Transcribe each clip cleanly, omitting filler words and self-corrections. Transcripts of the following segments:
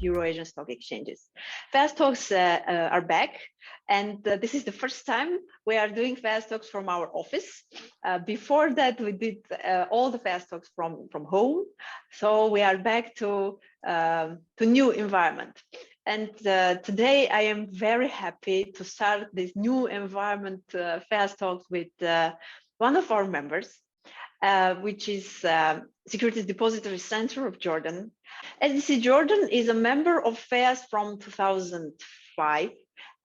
Euro-Asian stock exchanges. Fast Talks are back, and this is the first time we are doing Fast Talks from our office. Before that, we did all the Fast Talks from home. So we are back to new environment. And today I am very happy to start this new environment Fast Talks with one of our members, which is Securities Depository Center of Jordan. SDC Jordan is a member of FAS from 2005.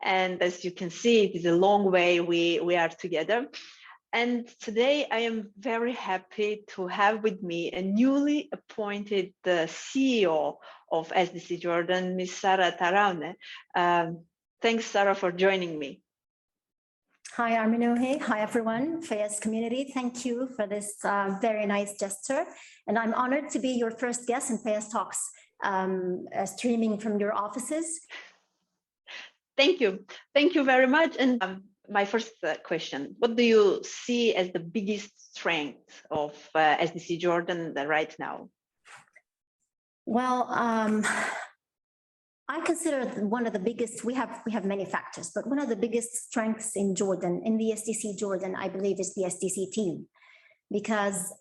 And as you can see, it is a long way we are together. And today I am very happy to have with me a newly appointed CEO of SDC Jordan, Ms. Tarawneh. Thanks, Sarah, for joining me. Hi, Tarawneh. Hi, everyone, FAS community. Thank you for this very nice gesture. And I'm honored to be your first guest in FAS Talks, streaming from your offices. Thank you. Thank you very much. And my first question, what do you see as the biggest strength of SDC Jordan right now? Well, I consider one of the biggest, we have many factors, but one of the biggest strengths in Jordan, in the SDC Jordan, I believe is the SDC team, because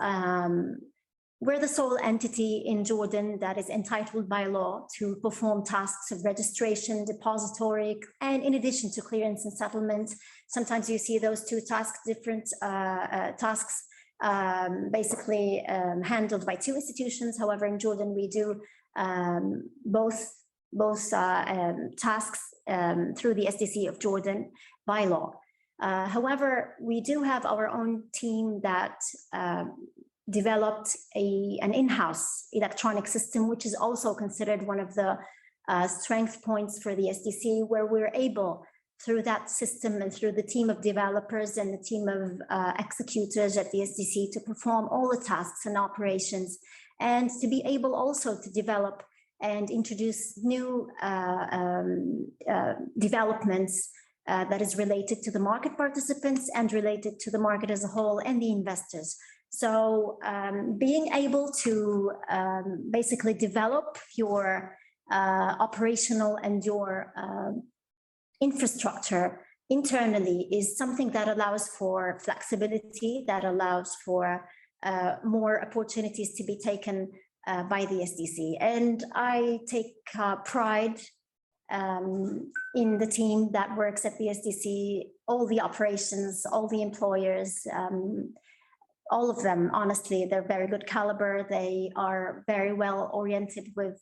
we're the sole entity in Jordan that is entitled by law to perform tasks of registration, depository, and in addition to clearance and settlement. Sometimes you see those two tasks, different tasks basically handled by two institutions. However, in Jordan, we do both tasks through the SDC of Jordan by law. However, we do have our own team that developed an in-house electronic system, which is also considered one of the strength points for the SDC, where we're able, through that system and through the team of developers and the team of executors at the SDC, to perform all the tasks and operations, and to be able also to develop and introduce new developments that is related to the market participants and related to the market as a whole and the investors. So being able to basically develop your operational and your infrastructure internally is something that allows for flexibility, that allows for more opportunities to be taken by the SDC. And I take pride in the team that works at the SDC, all the operations, all the employers, all of them, honestly, they're very good caliber. They are very well oriented with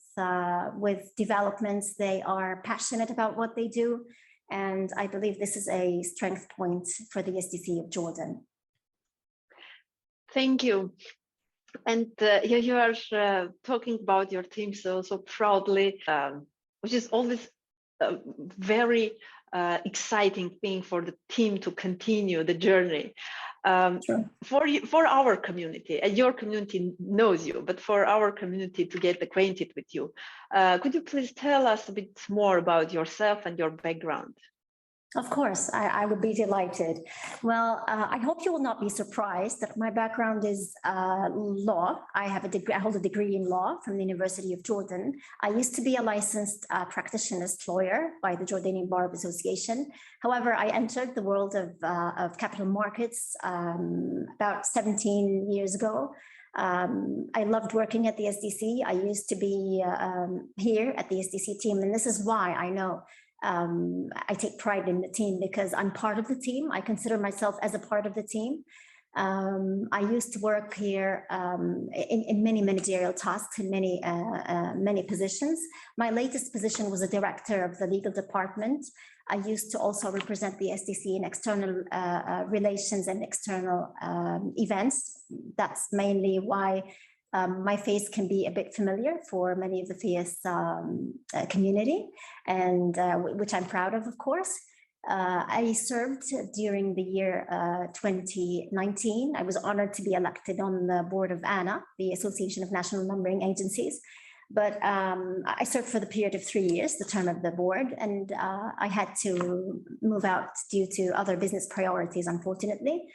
developments. They are passionate about what they do. And I believe this is a strength point for the SDC of Jordan. Thank you. And you are talking about your team so proudly, which is always a very exciting thing for the team to continue the journey. Sure. For our community, and your community knows you, but for our community to get acquainted with you, could you please tell us a bit more about yourself and your background? Of course, I would be delighted. Well, I hope you will not be surprised that my background is law. I hold a degree in law from the University of Jordan. I used to be a licensed practitioner's lawyer by the Jordanian Bar Association. However, I entered the world of capital markets about 17 years ago. I loved working at the SDC. I used to be here at the SDC team, and this is why I know I take pride in the team, because I'm part of the team. I consider myself as a part of the team. I used to work here in many managerial tasks, in many positions. My latest position was a director of the legal department. I used to also represent the SDC in external relations and external events. That's mainly why my face can be a bit familiar for many of the FAS community, and which I'm proud of course. I served during the year 2019. I was honored to be elected on the board of ANA, the Association of National Numbering Agencies. But I served for the period of 3 years, the term of the board, and I had to move out due to other business priorities, unfortunately.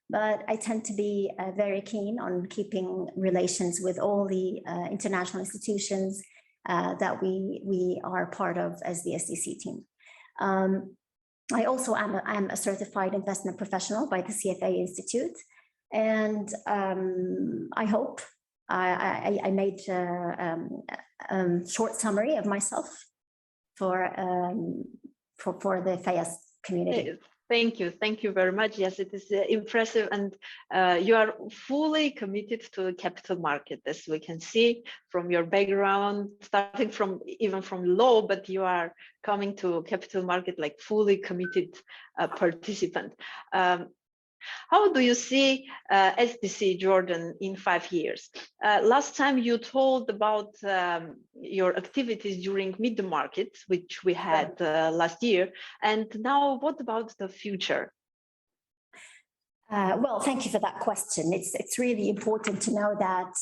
But I tend to be very keen on keeping relations with all the international institutions that we are part of as the SDC team. I also am a certified investment professional by the CFA Institute, and I hope I made a short summary of myself for the FAS community. Thank you very much. Yes, it is impressive, and you are fully committed to the capital market, as we can see from your background, starting from even from law, but you are coming to capital market like fully committed participant. How do you see SDC Jordan in 5 years? Last time you told about your activities during mid-market, which we had last year. And now what about the future? Well, thank you for that question. It's really important to know that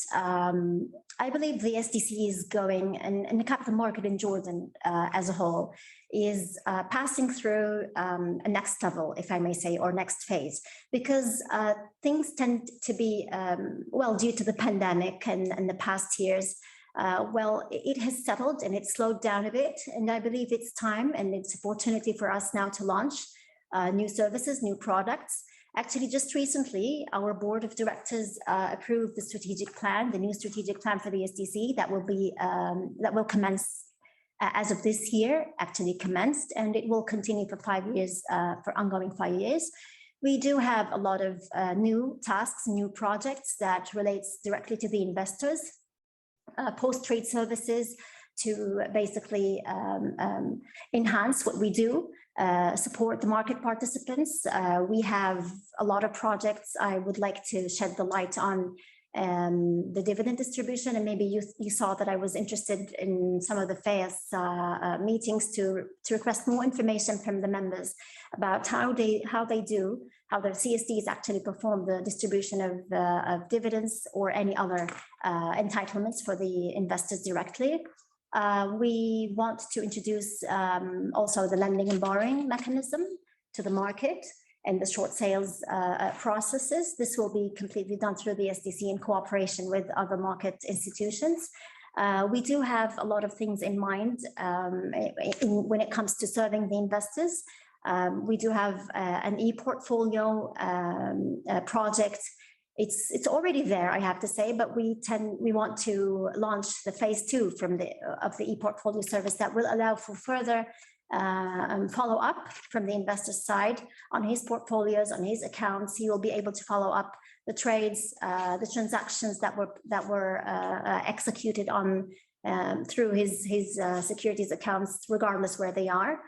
I believe the SDC is going, and the capital market in Jordan as a whole is passing through a next level, if I may say, or next phase, because things tend to be, well, due to the pandemic and the past years, well, it has settled and it's slowed down a bit. And I believe it's time and it's opportunity for us now to launch new services, new products. Actually, just recently, our board of directors approved the strategic plan, the new strategic plan for the SDC that will commence as of this year, actually commenced, and it will continue for 5 years, for ongoing 5 years. We do have a lot of new tasks, new projects that relates directly to the investors, post-trade services to basically enhance what we do, support the market participants. We have a lot of projects. I would like to shed the light on the dividend distribution, and maybe you saw that I was interested in some of the FAS meetings to request more information from the members about how the CSDs actually perform the distribution of dividends or any other entitlements for the investors directly. We want to introduce also the lending and borrowing mechanism to the market and the short sales processes. This will be completely done through the SDC in cooperation with other market institutions. We do have a lot of things in mind when it comes to serving the investors. We do have an e-portfolio project. It's already there, I have to say, but we want to launch the phase 2 of the e-portfolio service that will allow for further follow up from the investor side on his portfolios, on his accounts. He will be able to follow up the trades, the transactions that were executed on through his securities accounts, regardless where they are.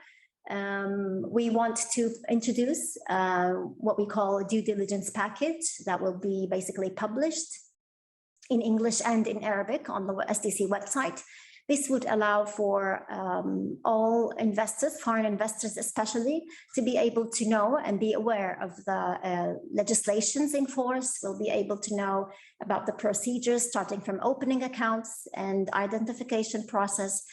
We want to introduce what we call a due diligence package that will be basically published in English and in Arabic on the SDC website. This would allow for all investors, foreign investors especially, to be able to know and be aware of the legislations in force. We'll be able to know about the procedures starting from opening accounts and identification process,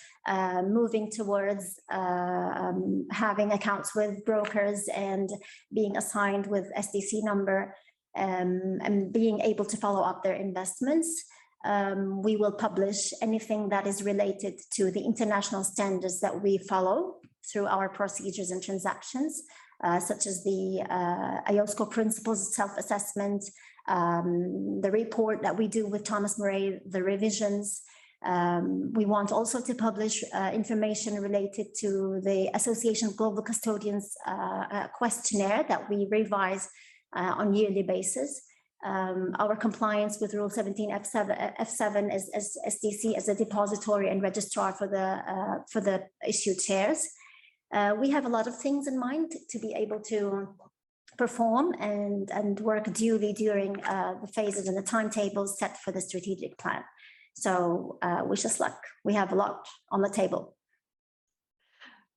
moving towards having accounts with brokers and being assigned with SDC number, and being able to follow up their investments. We will publish anything that is related to the international standards that we follow through our procedures and transactions, such as the IOSCO principles, self-assessment, the report that we do with Thomas Murray, the revisions. We want also to publish information related to the Association of Global Custodians questionnaire that we revise on yearly basis. Our compliance with Rule 17 F7 as SDC as a depository and registrar for the issued shares. We have a lot of things in mind to be able to perform and work duly during the phases and the timetables set for the strategic plan. So wish us luck. We have a lot on the table.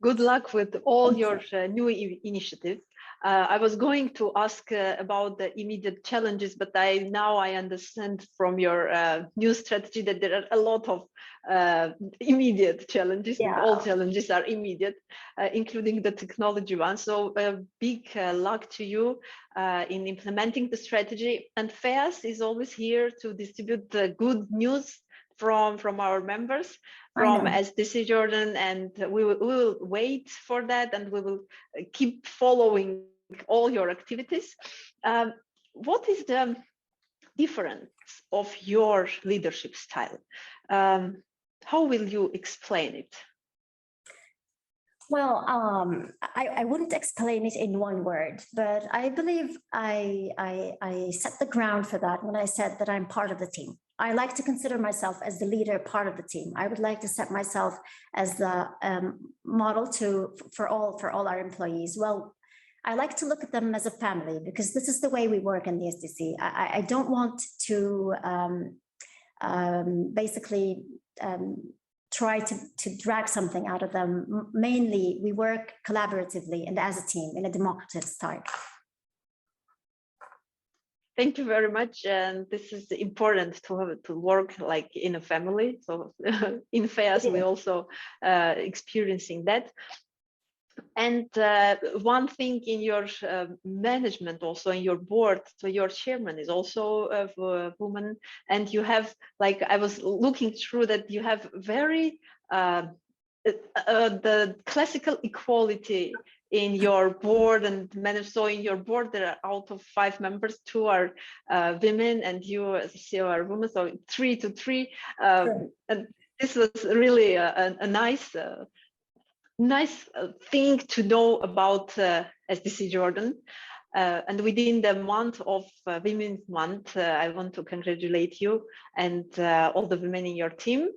Good luck with all your new initiatives. I was going to ask about the immediate challenges, but now I understand from your new strategy that there are a lot of immediate challenges. Yeah. All challenges are immediate, including the technology one. So big luck to you in implementing the strategy. And FAS is always here to distribute the good news from our members, from SDC Jordan, and we will wait for that, and we will keep following all your activities. What is the difference of your leadership style? How will you explain it? Well, I wouldn't explain it in one word, but I believe I set the ground for that when I said that I'm part of the team. I like to consider myself as the leader, part of the team. I would like to set myself as the model for all our employees. Well, I like to look at them as a family, because this is the way we work in the SDC. I don't want to basically try to drag something out of them. Mainly, we work collaboratively and as a team in a democratic style. Thank you very much. And this is important to work like in a family. So in FEAS, we also experiencing that. And one thing in your management, also in your board, so your chairman is also a woman, and you have, like, I was looking through that, you have very the classical equality in your board and manage. So in your board, there are out of 5 members, 2 are women, and you as a CEO are women, so 3 to 3. Sure. And this was really a nice thing to know about SDC Jordan. And within the month of Women's Month, I want to congratulate you and all the women in your team,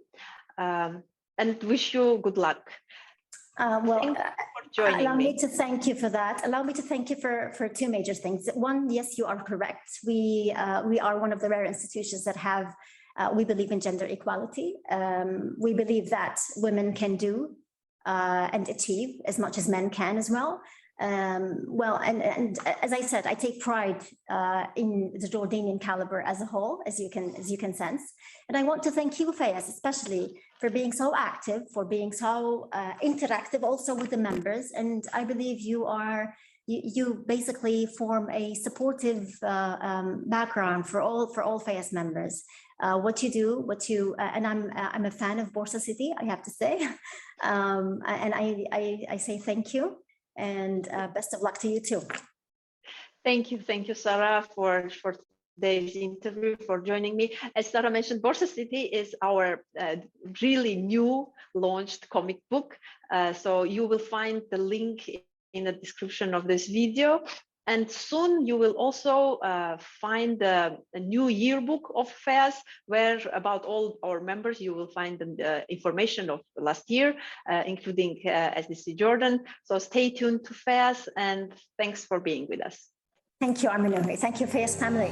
and wish you good luck. Well, allow me to thank you for that. Allow me to thank you for 2 major things. One, yes, you are correct. We are one of the rare institutions that have, we believe in gender equality. We believe that women can do and achieve as much as men can as well. Well, and as I said, I take pride in the Jordanian caliber as a whole, as you can sense. And I want to thank you, FEAS, especially for being so active, for being so interactive also with the members. And I believe you basically form a supportive background for all FEAS members. What you do, and I'm a fan of Borsa City, I have to say, and I say thank you, and best of luck to you too. Thank you, Sarah, for today's interview, for joining me. As Sarah mentioned, Borsa City is our really new launched comic book. So you will find the link in the description of this video. And soon you will also find a new yearbook of FEAS, where about all our members, you will find the information of last year, including SDC Jordan. So stay tuned to FEAS, and thanks for being with us. Thank you, Arminuri. Thank you, FEAS family.